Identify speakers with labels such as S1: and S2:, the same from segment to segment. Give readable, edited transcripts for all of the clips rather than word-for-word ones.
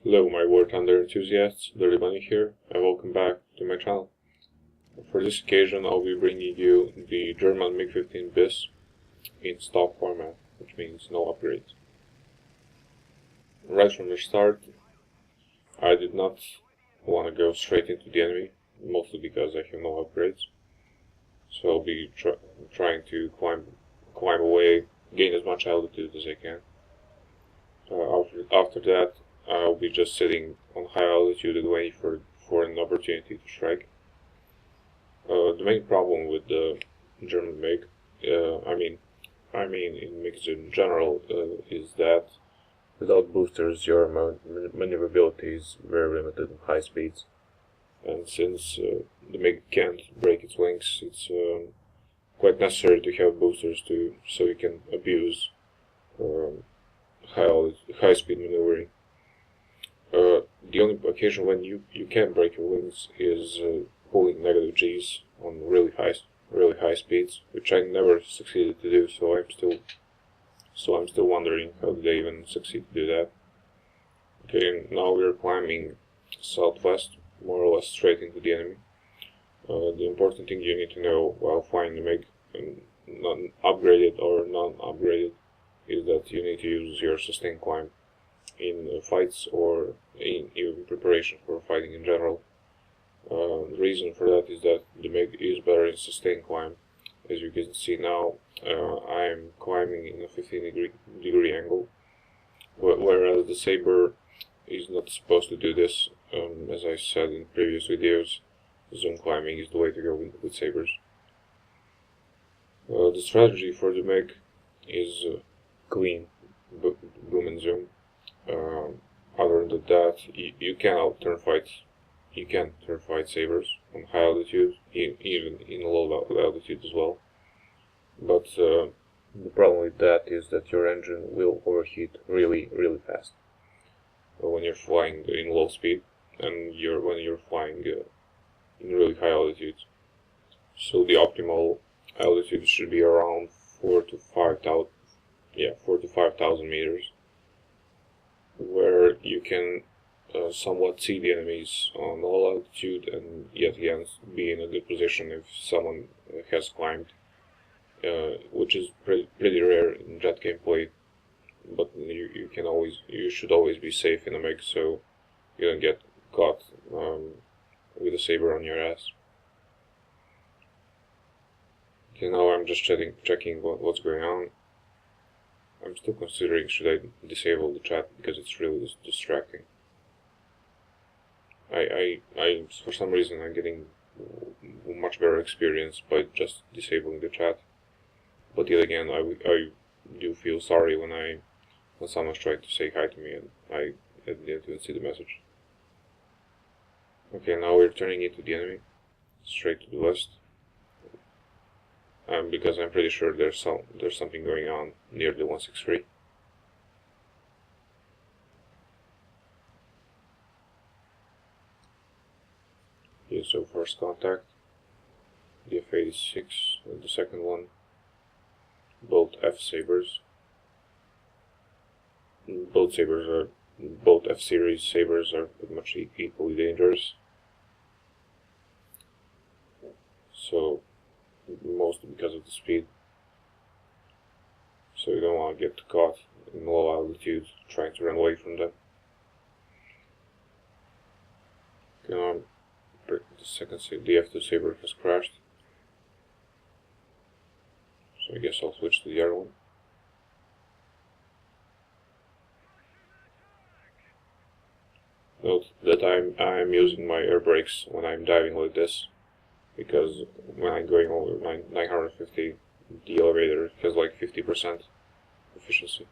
S1: Hello my War Thunder enthusiasts, Dirty Bunny here, and welcome back to my channel. For this occasion I'll be bringing you the German MiG-15 bis in stock format, which means no upgrades. Right from the start, I did not want to go straight into the enemy, mostly because I have no upgrades. So I'll be trying to climb away, gain as much altitude as I can. After that, I'll be just sitting on high altitude and waiting for an opportunity to strike. The main problem with the German MiG, I mean in MiGs in general, is that without boosters your maneuverability is very limited in high speeds. And since the MiG can't break its wings, it's quite necessary to have boosters so you can abuse high speed maneuvering. The only occasion when you can break your wings is pulling negative G's on really high speeds, which I never succeeded to do. So I'm still wondering how did I even succeed to do that. Okay, now we're climbing southwest, more or less straight into the enemy. The important thing you need to know while flying the MiG, upgraded or non-upgraded, is that you need to use your sustained climb in fights or in preparation for fighting in general. The reason for that is that the MiG is better in sustained climb. As you can see now, I'm climbing in a 15-degree angle, whereas the Saber is not supposed to do this. As I said in previous videos, zone climbing is the way to go with Sabers. The strategy for the MiG is clean boom and zoom. Other than that, you can turn fight Sabers on high altitude, even in low altitude as well. But the problem with that is that your engine will overheat really fast when you're flying in low speed and when you're flying in really high altitudes. So the optimal altitude should be around 4,000 to 5,000 meters, where you can somewhat see the enemies on all altitude and yet again be in a good position if someone has climbed, which is pretty rare in jet gameplay. But you should always be safe in a MiG, so you don't get caught with a Saber on your ass. Okay, now I'm just checking what's going on. I'm still considering should I disable the chat because it's really distracting. For some reason I'm getting much better experience by just disabling the chat. But yet again, I do feel sorry when someone's trying to say hi to me and I didn't even see the message. Okay, now we're turning into the enemy, straight to the west. Because I'm pretty sure there's something going on near the 163. Okay, so first contact, the F-86 and the second one, both F-Sabers. Both F-Series Sabers are pretty much equally dangerous. So, mostly because of the speed. So you don't want to get caught in low altitude trying to run away from them. Okay, now the F2 Saber has crashed. So I guess I'll switch to the other one. Note that I'm using my air brakes when I'm diving like this, because when I'm going over 950, the elevator has like 50% efficiency.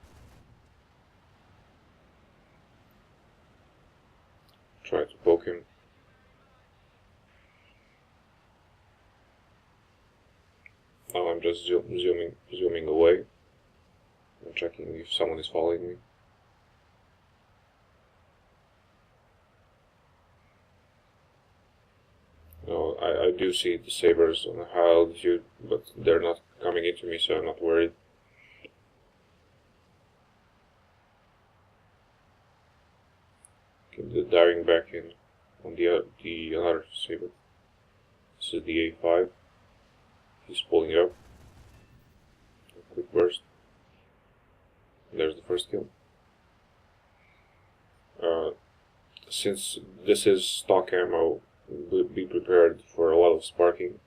S1: Try to poke him. Now I'm just zooming away and checking if someone is following me. No, I do see the Sabers on a high altitude, but they're not coming into me, so I'm not worried. diving back in on the other saber. This is the A5. He's pulling up. A quick burst. There's the first kill. Since this is stock ammo, be prepared for a lot of sparking,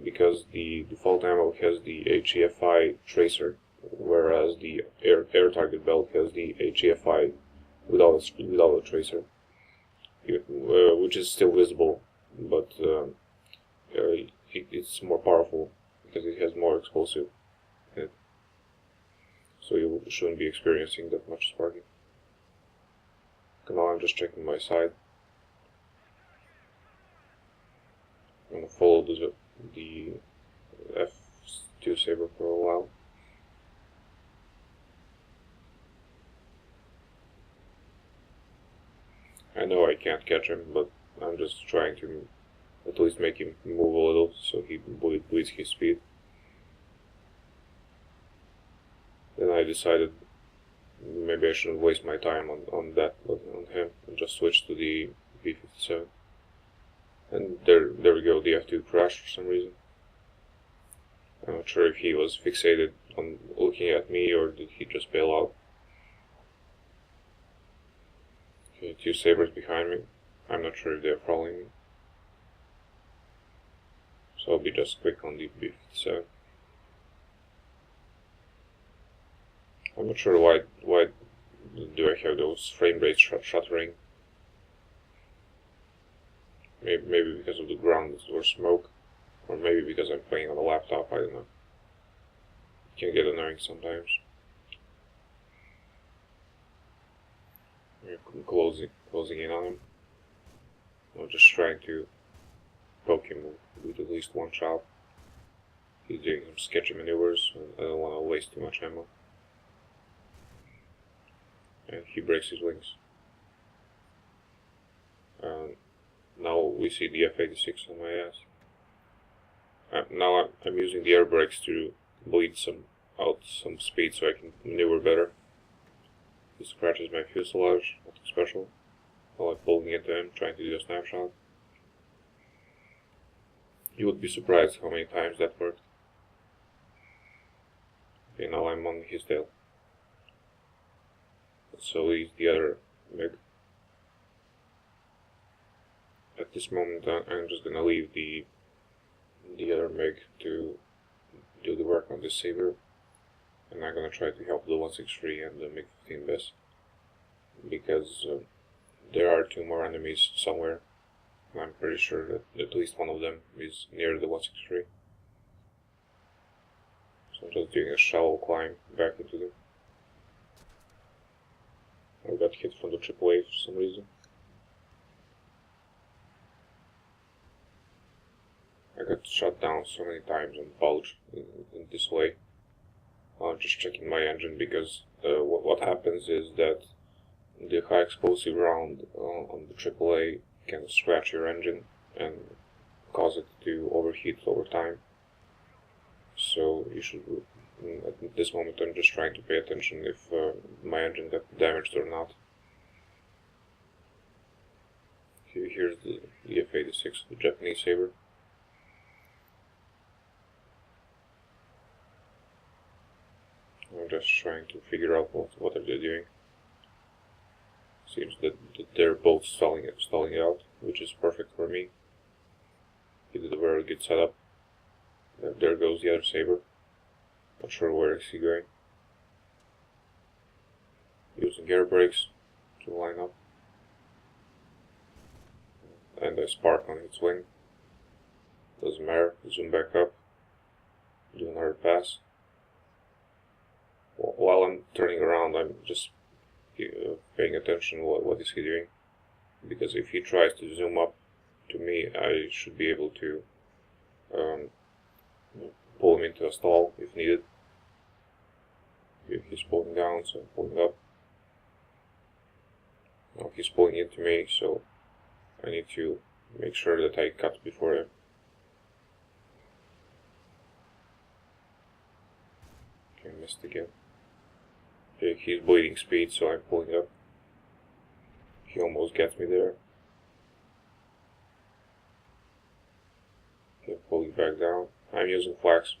S1: because the default ammo has the HEFI tracer, whereas the air target belt has the HEFI without a tracer, which is still visible, but it's more powerful because it has more explosive in it. So you shouldn't be experiencing that much sparking. Now I'm just checking my side. I'm gonna follow the F2 saber for a while. I know I can't catch him, but I'm just trying to at least make him move a little so he bleeds his speed. Then I decided maybe I shouldn't waste my time on him, and just switch to the B-57. And there we go, the F2 crashed for some reason. I'm not sure if he was fixated on looking at me or did he just bail out. Okay, 2 sabers behind me. I'm not sure if they're following me. So I'll be just quick on the B-57. I'm not sure why do I have those frame rates shuttering. Maybe because of the ground or smoke, or maybe because I'm playing on a laptop, I don't know. It can get annoying sometimes. I'm closing in on him. I'm just trying to poke him with at least one shot. He's doing some sketchy maneuvers, and I don't want to waste too much ammo. And he breaks his wings. Now we see the F-86 on my ass. Now I'm using the air brakes to bleed out some speed so I can maneuver better. He scratches my fuselage, nothing special. I like pulling into him, trying to do a snapshot. You would be surprised how many times that worked. Okay, now I'm on his tail. So is the other MiG. At this moment I'm just gonna leave the other MiG to do the work on this saber, and I'm gonna try to help the 163 and the MiG-15 best, because there are 2 more enemies somewhere, and I'm pretty sure that at least one of them is near the 163. So I'm just doing a shallow climb back into them. I got hit from the AAA for some reason. I got shot down so many times and bulged in this way. I'm just checking my engine, because what happens is that the high explosive round on the AAA can scratch your engine and cause it to overheat over time. So you should, at this moment I'm just trying to pay attention if my engine got damaged or not. Here's the F-86, the Japanese saber. I'm just trying to figure out what are they doing. Seems that they're both stalling out, which is perfect for me. He did a very good setup. There goes the other saber. Not sure where is he going. Using air brakes to line up. And I spark on its wing. Doesn't matter. Zoom back up. Do another pass. While I'm turning around, I'm just paying attention what is he doing, because if he tries to zoom up to me, I should be able to pull him into a stall if needed. He's pulling down, so I'm pulling up. Now he's pulling into me, so I need to make sure that I cut before him. Okay, missed again. Okay, he's bleeding speed, so I'm pulling up. what gets me there. Then pulling back down. I'm using flaps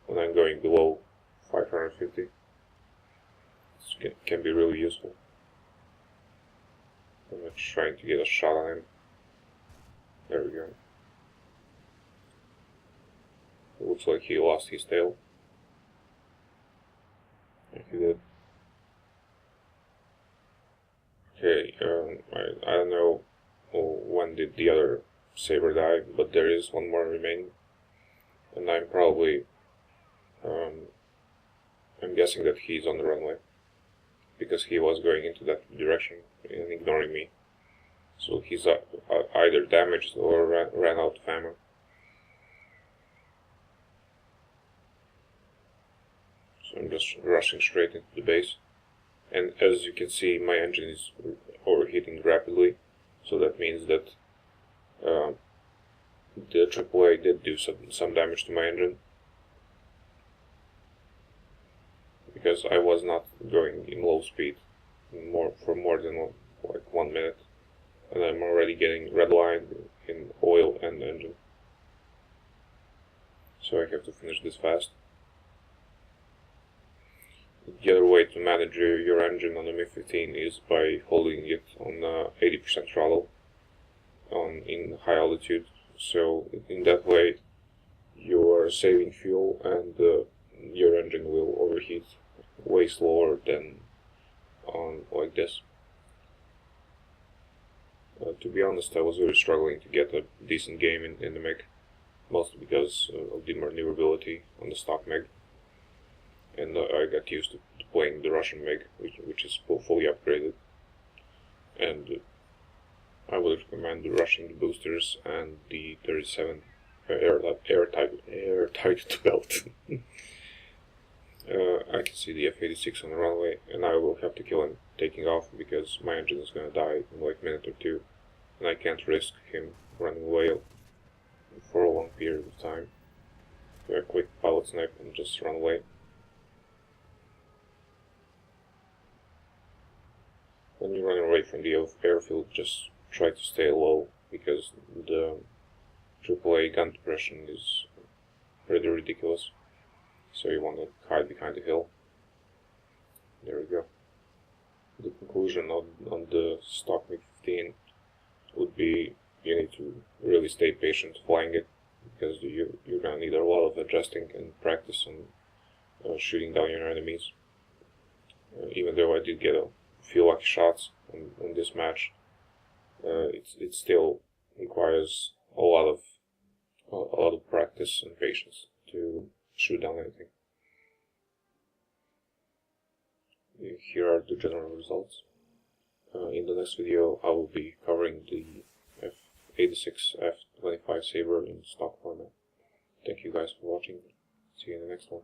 S1: when I'm going below 550. This can be really useful. I'm trying to get a shot on him. There we go. It looks like he lost his tail. If he did. Okay, I don't know when did the other saber die, but there is one more remaining. And I'm probably, I'm guessing that he's on the runway. Because he was going into that direction and ignoring me. So he's either damaged or ran out of ammo. So I'm just rushing straight into the base. And as you can see, my engine is overheating rapidly. So that means that the AAA did do some damage to my engine. Because I was not going in low speed for more than like 1 minute. And I'm already getting red line in oil and engine. So I have to finish this fast. The other way to manage your engine on the MiG-15 is by holding it on 80% throttle in high altitude. So in that way you are saving fuel and your engine will overheat way slower than on like this. To be honest, I was really struggling to get a decent game in the MiG, mostly because of the maneuverability on the stock MiG, and I got used to playing the Russian MiG, which is fully upgraded, and I would recommend rushing the boosters and the 37 air-tight belt. I can see the F-86 on the runway, and I will have to kill him taking off because my engine is going to die in like a minute or two, and I can't risk him running away for a long period of time. So a quick pilot snipe and just run away. When you're running away from the airfield, just try to stay low because the AAA gun depression is pretty ridiculous. So you want to hide behind the hill. There we go. The conclusion on the stock MiG-15 would be you need to really stay patient flying it because you're going to need a lot of adjusting and practice on shooting down your enemies. Even though I did get a few lucky shots on this match, it still requires a lot of practice and patience to shoot down anything. Here are the general results. In the next video I will be covering the F-86 F-25 Sabre in stock format. Thank you guys for watching. See you in the next one.